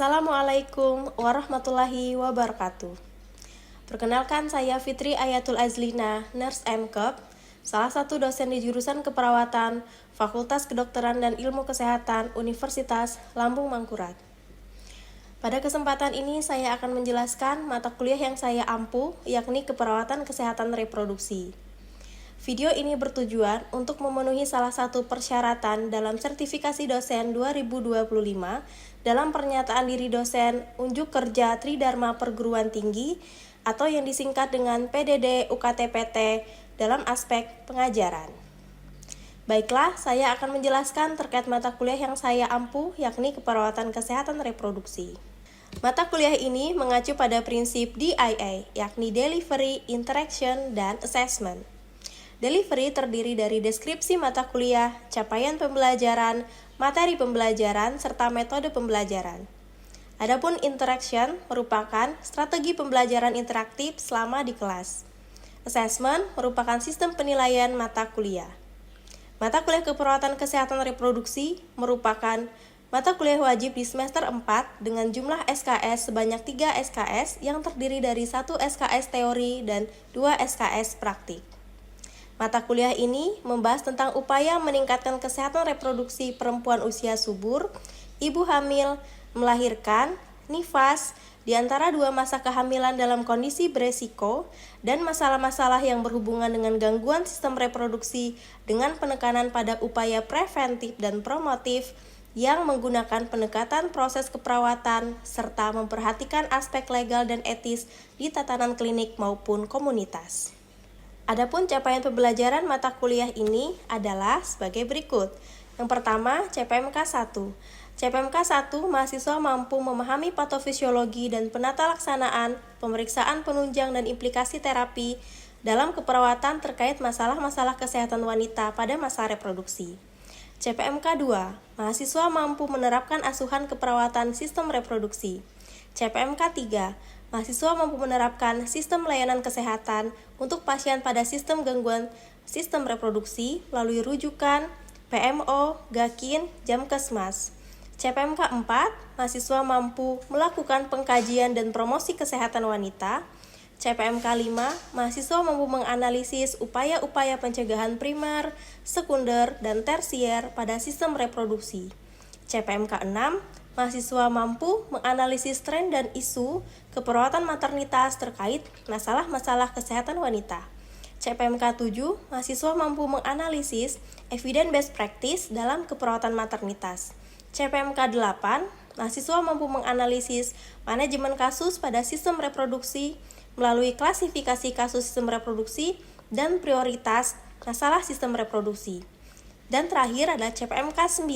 Assalamualaikum warahmatullahi wabarakatuh. Perkenalkan, saya Fitri Ayatul Azlina, Nurse MKEP, salah satu dosen di jurusan keperawatan Fakultas Kedokteran dan Ilmu Kesehatan Universitas Lambung Mangkurat. Pada kesempatan ini saya akan menjelaskan mata kuliah yang saya ampu, yakni keperawatan kesehatan reproduksi. Video ini bertujuan untuk memenuhi salah satu persyaratan dalam sertifikasi dosen 2025 dalam pernyataan diri dosen unjuk kerja Tridharma Perguruan Tinggi atau yang disingkat dengan PDD UKT-PT dalam aspek pengajaran. Baiklah, saya akan menjelaskan terkait mata kuliah yang saya ampu, yakni keperawatan kesehatan reproduksi. Mata kuliah ini mengacu pada prinsip DIA, yakni Delivery, Interaction, dan Assessment. Delivery terdiri dari deskripsi mata kuliah, capaian pembelajaran, materi pembelajaran, serta metode pembelajaran. Adapun interaction merupakan strategi pembelajaran interaktif selama di kelas. Assessment merupakan sistem penilaian mata kuliah. Mata kuliah keperawatan kesehatan reproduksi merupakan mata kuliah wajib di semester 4 dengan jumlah SKS sebanyak 3 SKS yang terdiri dari 1 SKS teori dan 2 SKS praktik. Mata kuliah ini membahas tentang upaya meningkatkan kesehatan reproduksi perempuan usia subur, ibu hamil, melahirkan, nifas, di antara dua masa kehamilan dalam kondisi beresiko, dan masalah-masalah yang berhubungan dengan gangguan sistem reproduksi dengan penekanan pada upaya preventif dan promotif yang menggunakan pendekatan proses keperawatan serta memperhatikan aspek legal dan etis di tatanan klinik maupun komunitas. Adapun capaian pembelajaran mata kuliah ini adalah sebagai berikut. Yang pertama, CPMK 1. CPMK 1, mahasiswa mampu memahami patofisiologi dan penata laksanaan, pemeriksaan penunjang dan implikasi terapi dalam keperawatan terkait masalah-masalah kesehatan wanita pada masa reproduksi. CPMK 2, mahasiswa mampu menerapkan asuhan keperawatan sistem reproduksi. CPMK 3, mahasiswa mampu menerapkan sistem layanan kesehatan untuk pasien pada sistem gangguan sistem reproduksi melalui rujukan, PMO, GAKIN, Jamkesmas. CPMK 4, mahasiswa mampu melakukan pengkajian dan promosi kesehatan wanita. CPMK 5, mahasiswa mampu menganalisis upaya-upaya pencegahan primer, sekunder, dan tersier pada sistem reproduksi. CPMK 6, mahasiswa mampu menganalisis tren dan isu keperawatan maternitas terkait masalah-masalah kesehatan wanita. CPMK 7, mahasiswa mampu menganalisis evidence-based practice dalam keperawatan maternitas. CPMK 8, mahasiswa mampu menganalisis manajemen kasus pada sistem reproduksi melalui klasifikasi kasus sistem reproduksi dan prioritas masalah sistem reproduksi. Dan terakhir adalah CPMK 9,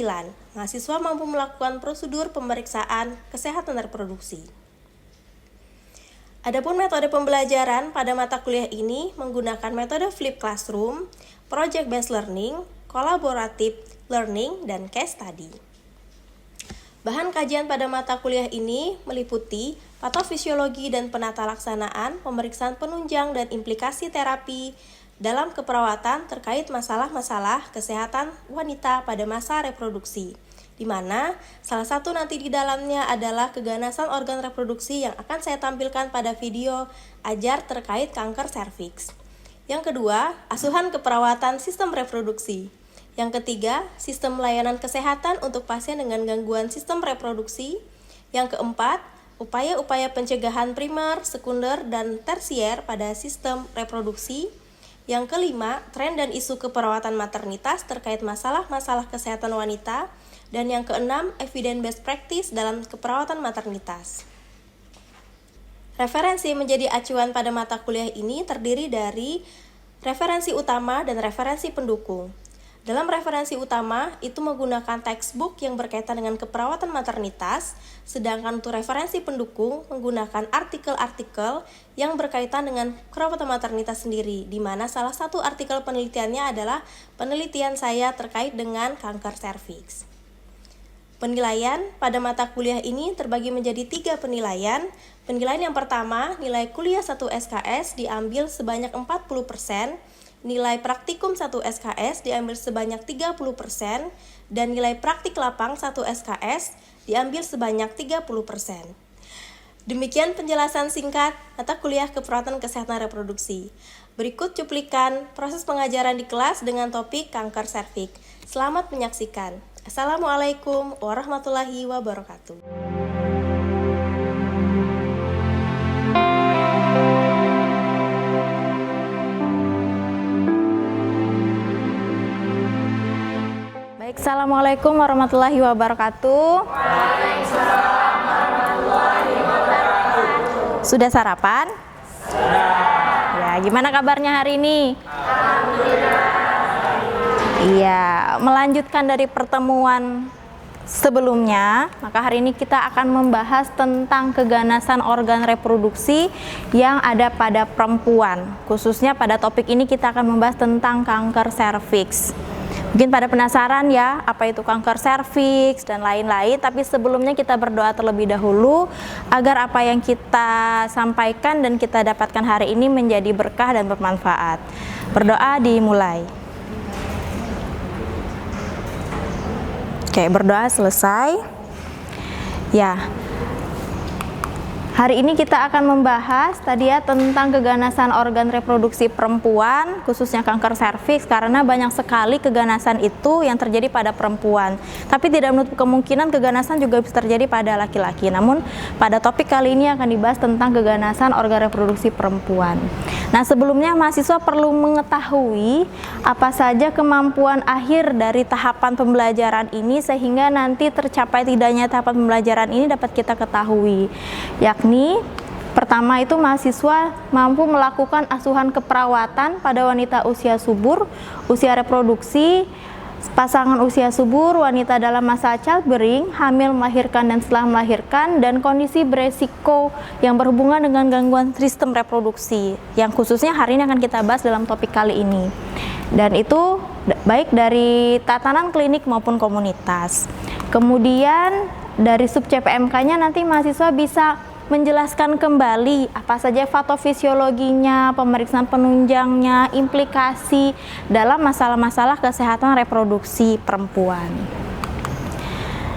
mahasiswa mampu melakukan prosedur pemeriksaan kesehatan reproduksi. Adapun metode pembelajaran pada mata kuliah ini menggunakan metode flipped classroom, project-based learning, collaborative learning, dan case study. Bahan kajian pada mata kuliah ini meliputi patofisiologi dan penata laksanaan, pemeriksaan penunjang dan implikasi terapi dalam keperawatan terkait masalah-masalah kesehatan wanita pada masa reproduksi, di mana salah satu nanti di dalamnya adalah keganasan organ reproduksi yang akan saya tampilkan pada video ajar terkait kanker serviks. Yang kedua, asuhan keperawatan sistem reproduksi. Yang ketiga, sistem layanan kesehatan untuk pasien dengan gangguan sistem reproduksi. Yang keempat, upaya-upaya pencegahan primer, sekunder, dan tersier pada sistem reproduksi. Yang kelima, tren dan isu keperawatan maternitas terkait masalah-masalah kesehatan wanita. Dan yang keenam, evidence-based practice dalam keperawatan maternitas. Referensi menjadi acuan pada mata kuliah ini terdiri dari referensi utama dan referensi pendukung. Dalam referensi utama, itu menggunakan textbook yang berkaitan dengan keperawatan maternitas, sedangkan untuk referensi pendukung menggunakan artikel-artikel yang berkaitan dengan keperawatan maternitas sendiri, di mana salah satu artikel penelitiannya adalah penelitian saya terkait dengan kanker serviks. Penilaian pada mata kuliah ini terbagi menjadi 3 penilaian. Penilaian yang pertama, nilai kuliah 1 SKS diambil sebanyak 40%, nilai praktikum 1 SKS diambil sebanyak 30% dan nilai praktik lapang 1 SKS diambil sebanyak 30%. Demikian penjelasan singkat mata kuliah keperawatan kesehatan reproduksi. Berikut cuplikan proses pengajaran di kelas dengan topik kanker serviks. Selamat menyaksikan. Assalamualaikum warahmatullahi wabarakatuh. Baik, Assalamualaikum warahmatullahi wabarakatuh. Waalaikumsalam warahmatullahi wabarakatuh. Sudah sarapan? Sudah. Ya, gimana kabarnya hari ini? Alhamdulillah. Iya, melanjutkan dari pertemuan sebelumnya, maka hari ini kita akan membahas tentang keganasan organ reproduksi yang ada pada perempuan. Khususnya pada topik ini kita akan membahas tentang kanker serviks. Mungkin pada penasaran ya, apa itu kanker serviks dan lain-lain, tapi sebelumnya kita berdoa terlebih dahulu agar apa yang kita sampaikan dan kita dapatkan hari ini menjadi berkah dan bermanfaat. Berdoa dimulai. Oke, berdoa selesai. Ya. Hari ini kita akan membahas tadi ya tentang keganasan organ reproduksi perempuan, khususnya kanker serviks, karena banyak sekali keganasan itu yang terjadi pada perempuan. Tapi tidak menutup kemungkinan keganasan juga bisa terjadi pada laki-laki. Namun pada topik kali ini akan dibahas tentang keganasan organ reproduksi perempuan. Nah, sebelumnya mahasiswa perlu mengetahui apa saja kemampuan akhir dari tahapan pembelajaran ini sehingga nanti tercapai tidaknya tahapan pembelajaran ini dapat kita ketahui. Yakni pertama itu mahasiswa mampu melakukan asuhan keperawatan pada wanita usia subur, usia reproduksi, pasangan usia subur, wanita dalam masa childbearing, hamil melahirkan dan setelah melahirkan, dan kondisi beresiko yang berhubungan dengan gangguan sistem reproduksi yang khususnya hari ini akan kita bahas dalam topik kali ini. Dan itu baik dari tatanan klinik maupun komunitas. Kemudian dari sub CPMK-nya nanti mahasiswa bisa menjelaskan kembali apa saja patofisiologinya, pemeriksaan penunjangnya, implikasi dalam masalah-masalah kesehatan reproduksi perempuan.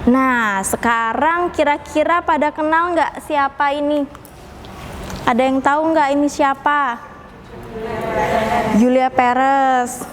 Nah, sekarang kira-kira pada kenal nggak siapa ini? Ada yang tahu nggak ini siapa? Julia Perez.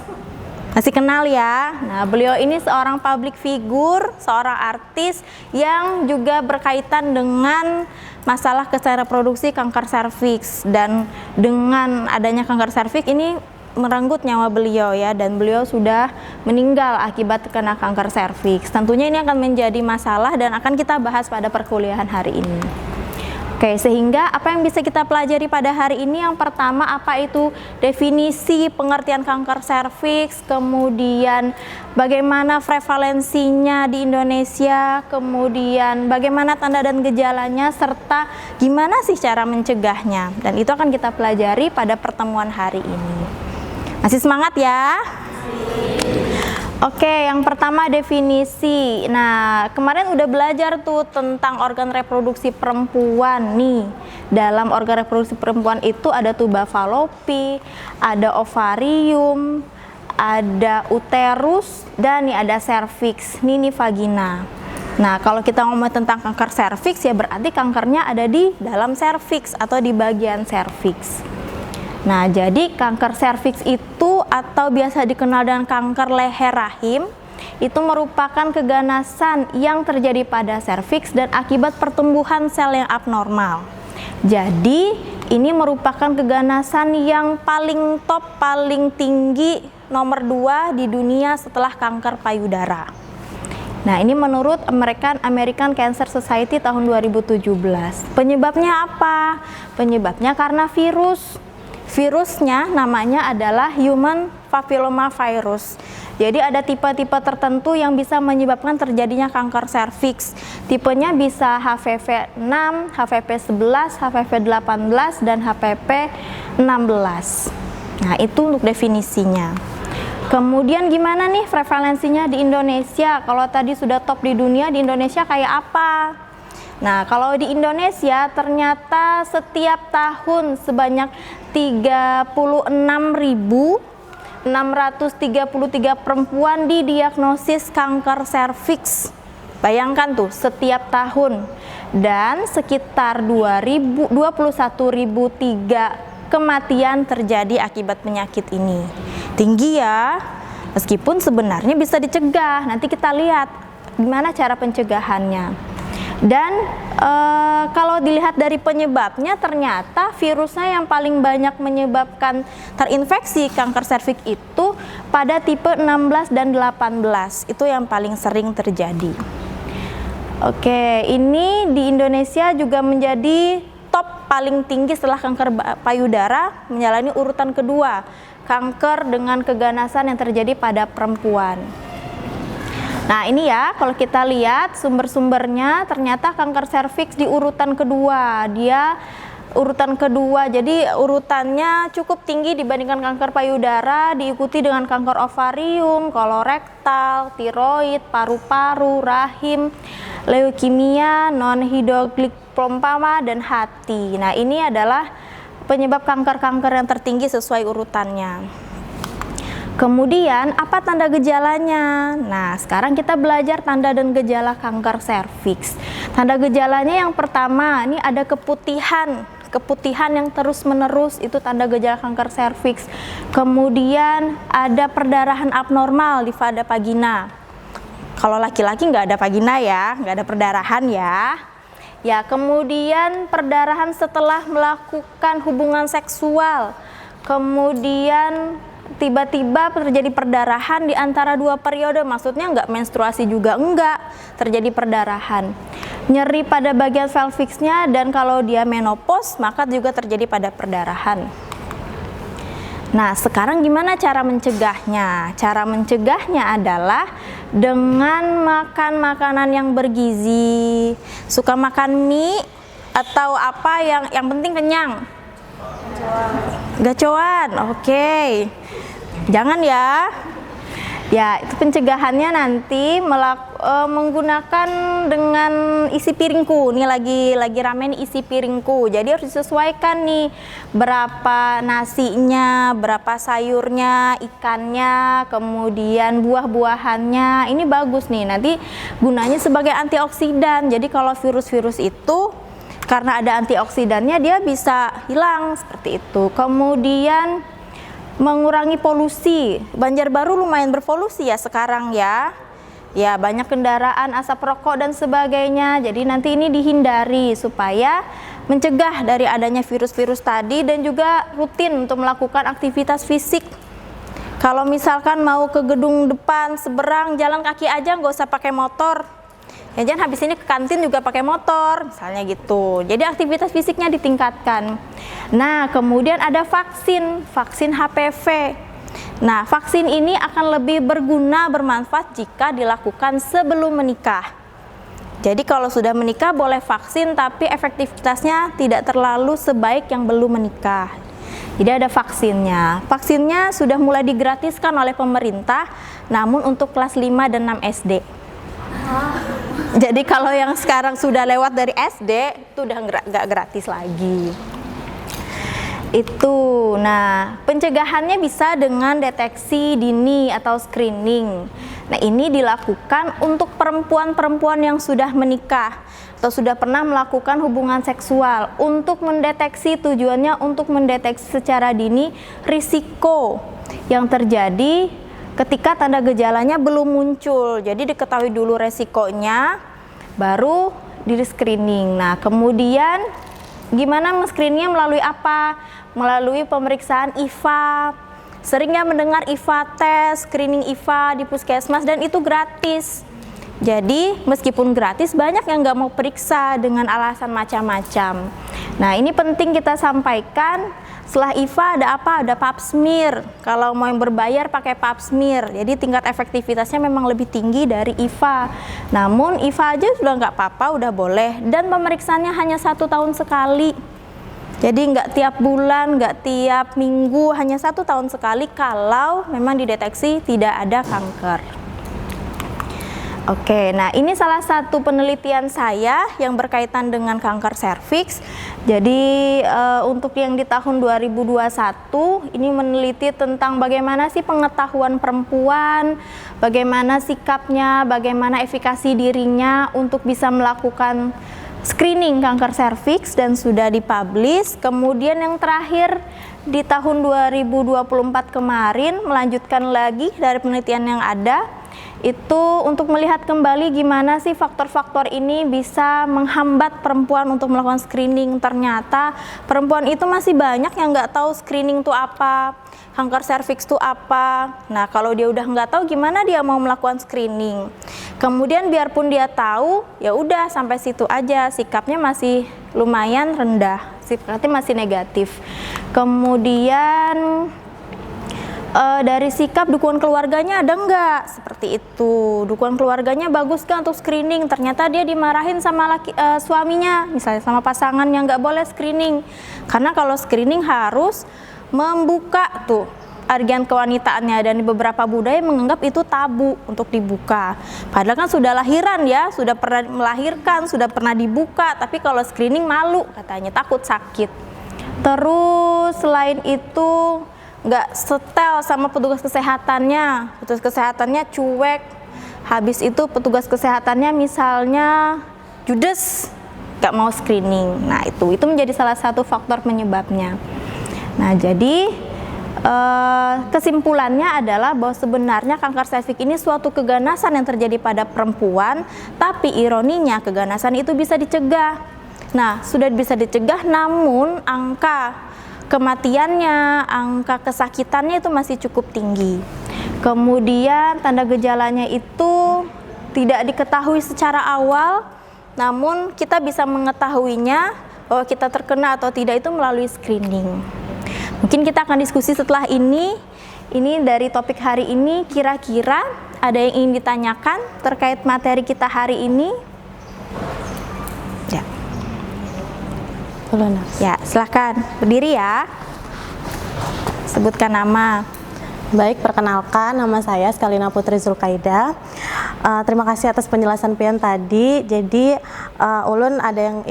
Masih kenal ya? Nah, beliau ini seorang public figure, seorang artis yang juga berkaitan dengan masalah kesehatan reproduksi kanker serviks, dan dengan adanya kanker serviks ini merenggut nyawa beliau ya, dan beliau sudah meninggal akibat terkena kanker serviks. Tentunya ini akan menjadi masalah dan akan kita bahas pada perkuliahan hari ini. Oke, sehingga apa yang bisa kita pelajari pada hari ini? Yang pertama, apa itu definisi pengertian kanker serviks, kemudian bagaimana prevalensinya di Indonesia, kemudian bagaimana tanda dan gejalanya, serta gimana sih cara mencegahnya. Dan itu akan kita pelajari pada pertemuan hari ini. Masih semangat ya? Oke, yang pertama definisi. Nah, kemarin udah belajar tuh tentang organ reproduksi perempuan nih. Dalam organ reproduksi perempuan itu ada tuba fallopi, ada ovarium, ada uterus, dan nih ada serviks, nih vagina. Nah, kalau kita ngomong tentang kanker serviks ya berarti kankernya ada di dalam serviks atau di bagian serviks. Nah, jadi kanker serviks itu atau biasa dikenal dengan kanker leher rahim itu merupakan keganasan yang terjadi pada serviks dan akibat pertumbuhan sel yang abnormal. Jadi, ini merupakan keganasan yang paling top, paling tinggi, nomor 2 di dunia setelah kanker payudara. Nah, ini menurut American Cancer Society tahun 2017. Penyebabnya apa? Penyebabnya karena virus. Virusnya namanya adalah human papillomavirus. Jadi ada tipe-tipe tertentu yang bisa menyebabkan terjadinya kanker serviks. Tipenya bisa HPV 6, HPV 11, HPV 18, dan HPV 16. Nah, itu untuk definisinya. Kemudian gimana nih prevalensinya di Indonesia? Kalau tadi sudah top di dunia, di Indonesia kayak apa? Nah, kalau di Indonesia ternyata setiap tahun sebanyak 36.000 633 perempuan didiagnosis kanker serviks. Bayangkan tuh, setiap tahun. Dan sekitar 21.003 kematian terjadi akibat penyakit ini. Tinggi ya, meskipun sebenarnya bisa dicegah. Nanti kita lihat gimana cara pencegahannya. Dan kalau dilihat dari penyebabnya, ternyata virusnya yang paling banyak menyebabkan terinfeksi kanker serviks itu pada tipe 16 dan 18. Itu yang paling sering terjadi. Oke, ini di Indonesia juga menjadi top paling tinggi setelah kanker payudara, menjalani urutan kedua, kanker dengan keganasan yang terjadi pada perempuan. Nah ini ya, kalau kita lihat sumber-sumbernya, ternyata kanker serviks di urutan kedua. Dia urutan kedua, jadi urutannya cukup tinggi dibandingkan kanker payudara, diikuti dengan kanker ovarium, kolorektal, tiroid, paru-paru, rahim, leukemia, non-Hodgkin lymphoma, dan hati. Nah ini adalah penyebab kanker-kanker yang tertinggi sesuai urutannya. Kemudian apa tanda gejalanya? Nah sekarang kita belajar tanda dan gejala kanker serviks. Tanda gejalanya yang pertama, ini ada keputihan yang terus menerus, itu tanda gejala kanker serviks. Kemudian ada perdarahan abnormal di vada vagina. Kalau laki-laki nggak ada vagina ya, nggak ada perdarahan ya. Ya, kemudian perdarahan setelah melakukan hubungan seksual. Kemudian tiba-tiba terjadi perdarahan di antara dua periode, maksudnya nggak menstruasi juga enggak, terjadi perdarahan. Nyeri pada bagian pelviksnya, dan kalau dia menopause maka juga terjadi pada perdarahan. Nah sekarang gimana cara mencegahnya? Cara mencegahnya adalah dengan makan makanan yang bergizi. Suka makan mie atau apa yang penting kenyang? Gacoan, oke. Jangan ya. Ya, itu pencegahannya nanti menggunakan dengan isi piringku. Ini lagi rame nih isi piringku. Jadi harus disesuaikan nih berapa nasinya, berapa sayurnya, ikannya, kemudian buah-buahannya. Ini bagus nih. Nanti gunanya sebagai antioksidan. Jadi kalau virus-virus itu karena ada antioksidannya dia bisa hilang seperti itu. Kemudian mengurangi polusi. Banjarbaru lumayan berpolusi ya sekarang ya. Ya, banyak kendaraan, asap rokok dan sebagainya. Jadi nanti ini dihindari supaya mencegah dari adanya virus-virus tadi, dan juga rutin untuk melakukan aktivitas fisik. Kalau misalkan mau ke gedung depan seberang, jalan kaki aja, nggak usah pakai motor. Ya jangan habis ini ke kantin juga pakai motor, misalnya gitu. Jadi aktivitas fisiknya ditingkatkan. Nah, kemudian ada vaksin HPV. Nah, vaksin ini akan lebih berguna, bermanfaat jika dilakukan sebelum menikah. Jadi kalau sudah menikah boleh vaksin, tapi efektivitasnya tidak terlalu sebaik yang belum menikah. Jadi ada vaksinnya. Vaksinnya sudah mulai digratiskan oleh pemerintah, namun untuk kelas 5 dan 6 SD. Jadi kalau yang sekarang sudah lewat dari SD itu udah nggak gratis lagi. Itu. Nah, pencegahannya bisa dengan deteksi dini atau screening. Nah, ini dilakukan untuk perempuan-perempuan yang sudah menikah atau sudah pernah melakukan hubungan seksual, untuk mendeteksi, tujuannya untuk mendeteksi secara dini risiko yang terjadi ketika tanda gejalanya belum muncul. Jadi diketahui dulu resikonya, baru di screening. Nah, kemudian gimana men-screeningnya, melalui apa? Melalui pemeriksaan IVA. Seringnya mendengar IVA tes, screening IVA di puskesmas, dan itu gratis. Jadi meskipun gratis, banyak yang nggak mau periksa dengan alasan macam-macam. Nah, ini penting kita sampaikan. Setelah IVA ada apa? Ada pap smear. Kalau mau yang berbayar pakai pap smear. Jadi tingkat efektivitasnya memang lebih tinggi dari IVA. Namun IVA aja sudah nggak apa-apa, udah boleh. Dan pemeriksaannya hanya 1 tahun sekali. Jadi nggak tiap bulan, nggak tiap minggu, hanya 1 tahun sekali kalau memang dideteksi tidak ada kanker. Oke, nah ini salah satu penelitian saya yang berkaitan dengan kanker serviks. Jadi untuk yang di tahun 2021 ini meneliti tentang bagaimana sih pengetahuan perempuan, bagaimana sikapnya, bagaimana efikasi dirinya untuk bisa melakukan screening kanker serviks dan sudah dipublish. Kemudian yang terakhir di tahun 2024 kemarin melanjutkan lagi dari penelitian yang ada, itu untuk melihat kembali gimana sih faktor-faktor ini bisa menghambat perempuan untuk melakukan screening. Ternyata perempuan itu masih banyak yang nggak tahu screening itu apa, kanker serviks itu apa. Nah kalau dia udah nggak tahu, gimana dia mau melakukan screening. Kemudian biarpun dia tahu, ya udah sampai situ aja, sikapnya masih lumayan rendah, sikapnya masih negatif. Kemudian dari sikap dukungan keluarganya ada nggak? Seperti itu, dukungan keluarganya bagus kan untuk screening, ternyata dia dimarahin sama suaminya, misalnya sama pasangan yang nggak boleh screening, karena kalau screening harus membuka tuh adegan kewanitaannya, dan beberapa budaya menganggap itu tabu untuk dibuka, padahal kan sudah lahiran ya, sudah pernah melahirkan, sudah pernah dibuka, tapi kalau screening malu katanya, takut sakit. Terus selain itu nggak setel sama petugas kesehatannya cuek, habis itu petugas kesehatannya misalnya judes, nggak mau screening. Nah itu menjadi salah satu faktor penyebabnya. Nah jadi kesimpulannya adalah bahwa sebenarnya kanker serviks ini suatu keganasan yang terjadi pada perempuan, tapi ironinya keganasan itu bisa dicegah. Nah sudah bisa dicegah, namun angka kematiannya, angka kesakitannya itu masih cukup tinggi. Kemudian tanda gejalanya itu tidak diketahui secara awal, namun kita bisa mengetahuinya bahwa kita terkena atau tidak itu melalui screening. Mungkin kita akan diskusi setelah ini. Ini dari topik hari ini, kira-kira ada yang ingin ditanyakan terkait materi kita hari ini? Ya. Ya, silahkan berdiri ya. Sebutkan nama. Baik, perkenalkan, nama saya Skalina Putri Zulkaida. Terima kasih atas penjelasan Pian tadi. Jadi Ulun ada yang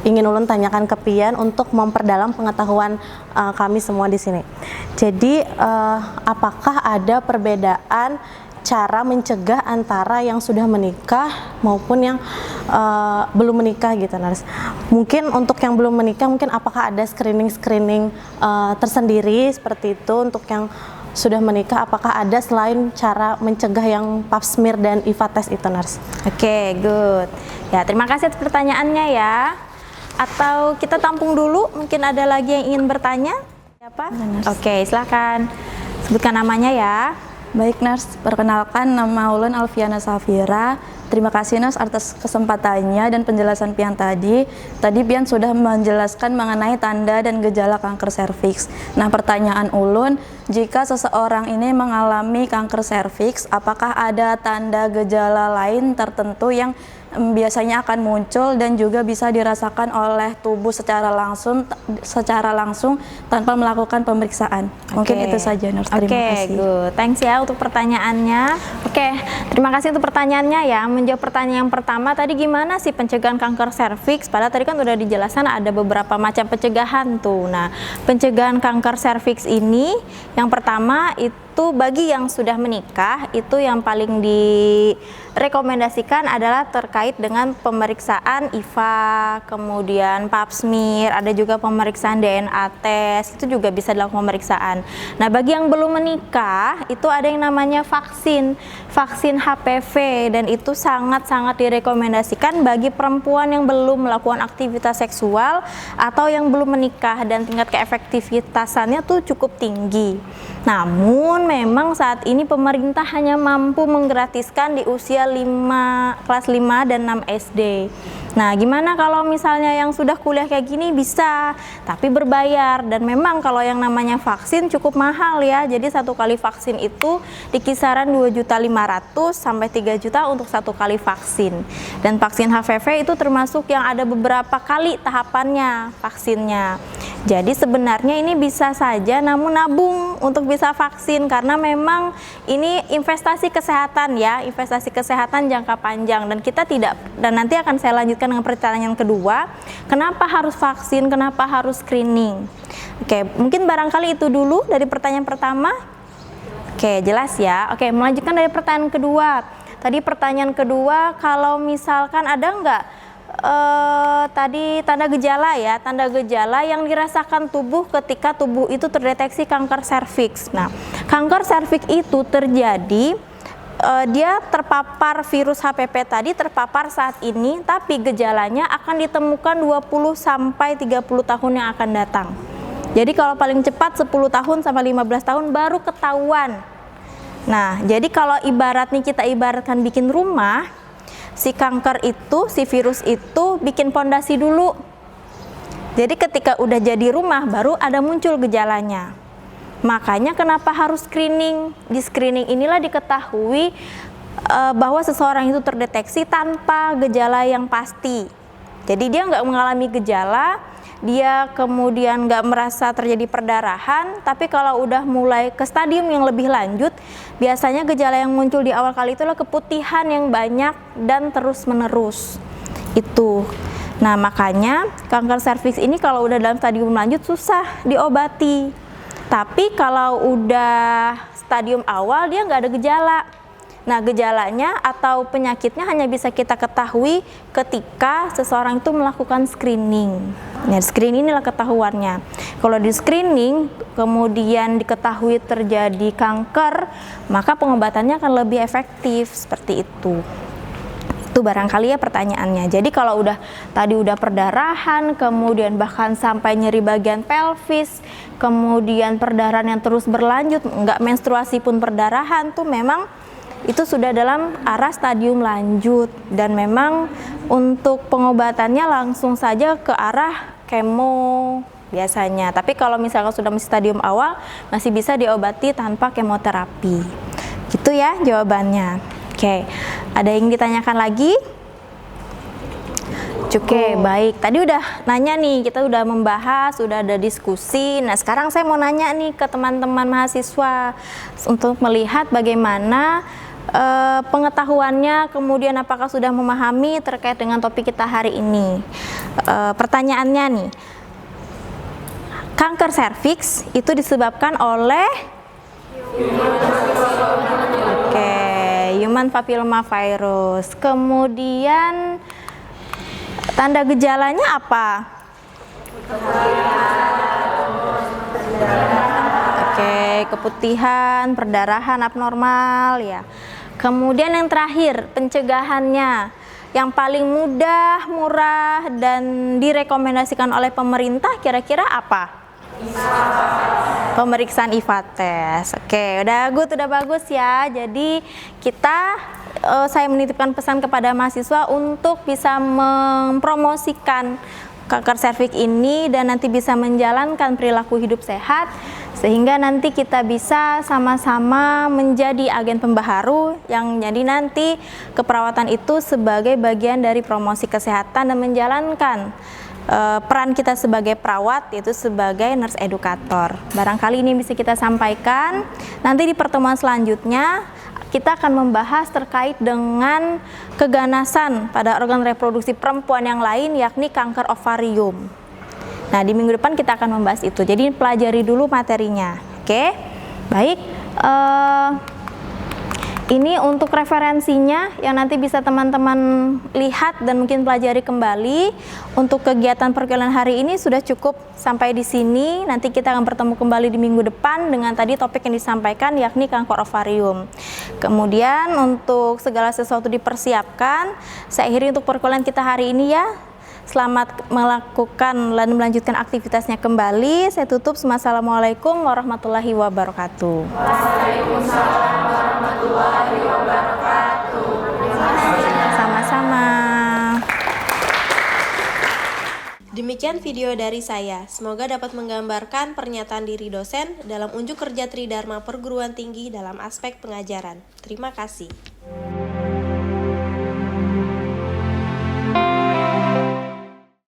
ingin Ulun tanyakan ke Pian untuk memperdalam pengetahuan kami semua di sini. Jadi apakah ada perbedaan cara mencegah antara yang sudah menikah maupun yang belum menikah gitu, Nars? Mungkin untuk yang belum menikah, mungkin apakah ada screening tersendiri seperti itu? Untuk yang sudah menikah, apakah ada selain cara mencegah yang pap smear dan IVA test itu, Nars? Oke, good. Ya, terima kasih atas pertanyaannya ya. Atau kita tampung dulu, mungkin ada lagi yang ingin bertanya? Siapa? Oke, silakan sebutkan namanya ya. Baik Nars, perkenalkan nama Ulun Alfiana Safira. Terima kasih Nars atas kesempatannya dan penjelasan Pian tadi. Tadi Pian sudah menjelaskan mengenai tanda dan gejala kanker serviks. Nah pertanyaan Ulun, jika seseorang ini mengalami kanker serviks, apakah ada tanda gejala lain tertentu yang biasanya akan muncul dan juga bisa dirasakan oleh tubuh secara langsung tanpa melakukan pemeriksaan? Mungkin itu saja Nurs. Terima kasih. Good. Thanks ya untuk pertanyaannya. Terima kasih untuk pertanyaannya ya. Menjawab pertanyaan yang pertama tadi, gimana sih pencegahan kanker serviks? Padahal tadi kan udah dijelaskan ada beberapa macam pencegahan tuh. Nah, pencegahan kanker serviks ini yang pertama itu bagi yang sudah menikah, itu yang paling direkomendasikan adalah terkait dengan pemeriksaan IVA, kemudian pap smear, ada juga pemeriksaan DNA test, itu juga bisa dilakukan pemeriksaan. Nah, bagi yang belum menikah, itu ada yang namanya vaksin HPV, dan itu sangat-sangat direkomendasikan bagi perempuan yang belum melakukan aktivitas seksual atau yang belum menikah, dan tingkat keefektivitasannya tuh cukup tinggi. Namun memang saat ini pemerintah hanya mampu menggratiskan di usia kelas 5 dan 6 SD. Nah, gimana kalau misalnya yang sudah kuliah kayak gini? Bisa, tapi berbayar, dan memang kalau yang namanya vaksin cukup mahal ya. Jadi satu kali vaksin itu di kisaran 2.500.000 sampai 3 juta untuk satu kali vaksin. Dan vaksin HPV itu termasuk yang ada beberapa kali tahapannya vaksinnya. Jadi sebenarnya ini bisa saja namun nabung untuk bisa vaksin karena memang ini investasi kesehatan ya, investasi kesehatan jangka panjang dan kita tidak, dan nanti akan saya lanjutkan dengan pertanyaan kedua, kenapa harus vaksin, kenapa harus screening. Oke, mungkin barangkali itu dulu dari pertanyaan pertama. Oke, jelas ya. Oke, melanjutkan dari pertanyaan kedua. Tadi pertanyaan kedua, kalau misalkan ada nggak tadi tanda gejala ya, tanda gejala yang dirasakan tubuh ketika tubuh itu terdeteksi kanker serviks. Nah, kanker serviks itu terjadi dia terpapar virus HPV tadi, terpapar saat ini, tapi gejalanya akan ditemukan 20 sampai 30 tahun yang akan datang. Jadi kalau paling cepat 10 tahun sampai 15 tahun baru ketahuan. Nah, jadi kalau ibaratnya kita ibaratkan bikin rumah, si kanker itu, si virus itu bikin pondasi dulu. Jadi ketika udah jadi rumah baru ada muncul gejalanya. Makanya kenapa harus screening? Di screening inilah diketahui bahwa seseorang itu terdeteksi tanpa gejala yang pasti. Jadi dia nggak mengalami gejala, dia kemudian nggak merasa terjadi perdarahan, tapi kalau udah mulai ke stadium yang lebih lanjut, biasanya gejala yang muncul di awal kali itulah keputihan yang banyak dan terus menerus. Itu. Nah, makanya kanker serviks ini kalau udah dalam stadium lanjut susah diobati. Tapi kalau udah stadium awal dia nggak ada gejala. Nah, gejalanya atau penyakitnya hanya bisa kita ketahui ketika seseorang itu melakukan screening. Nah, screening inilah ketahuannya. Kalau di screening kemudian diketahui terjadi kanker, maka pengobatannya akan lebih efektif seperti itu. Itu barangkali ya pertanyaannya. Jadi kalau tadi udah perdarahan, kemudian bahkan sampai nyeri bagian pelvis, kemudian perdarahan yang terus berlanjut, nggak menstruasi pun perdarahan, tuh memang itu sudah dalam arah stadium lanjut dan memang untuk pengobatannya langsung saja ke arah kemo biasanya. Tapi kalau misalkan sudah masih stadium awal masih bisa diobati tanpa kemoterapi. Gitu ya jawabannya. Oke, ada yang ditanyakan lagi? Oke, baik. Tadi udah nanya nih, kita udah membahas, udah ada diskusi. Nah, sekarang saya mau nanya nih ke teman-teman mahasiswa untuk melihat bagaimana pengetahuannya, kemudian apakah sudah memahami terkait dengan topik kita hari ini. Pertanyaannya nih, kanker serviks itu disebabkan oleh human papillomavirus. Kemudian tanda gejalanya apa? Keputihan, perdarahan abnormal ya. Kemudian yang terakhir, pencegahannya yang paling mudah, murah dan direkomendasikan oleh pemerintah kira-kira apa? Pemeriksaan IVA-tes. Oke, udah bagus ya. Jadi saya menitipkan pesan kepada mahasiswa untuk bisa mempromosikan kanker serviks ini dan nanti bisa menjalankan perilaku hidup sehat sehingga nanti kita bisa sama-sama menjadi agen pembaharu yang jadi nanti keperawatan itu sebagai bagian dari promosi kesehatan dan menjalankan peran kita sebagai perawat yaitu sebagai nurse edukator. Barangkali ini bisa kita sampaikan. Nanti di pertemuan selanjutnya kita akan membahas terkait dengan keganasan pada organ reproduksi perempuan yang lain yakni kanker ovarium. Nah, di minggu depan kita akan membahas itu. Jadi pelajari dulu materinya. Oke. Baik. Ini untuk referensinya yang nanti bisa teman-teman lihat dan mungkin pelajari kembali. Untuk kegiatan perkuliahan hari ini sudah cukup sampai di sini. Nanti kita akan bertemu kembali di minggu depan dengan tadi topik yang disampaikan yakni kanker ovarium. Kemudian untuk segala sesuatu dipersiapkan. Saya akhiri untuk perkuliahan kita hari ini ya. Selamat melakukan dan melanjutkan aktivitasnya kembali. Saya tutup. Wassalamualaikum warahmatullahi wabarakatuh. Waalaikumsalam warahmatullahi wabarakatuh. Sama-sama. Demikian video dari saya. Semoga dapat menggambarkan pernyataan diri dosen dalam unjuk kerja Tridharma Perguruan Tinggi dalam aspek pengajaran. Terima kasih.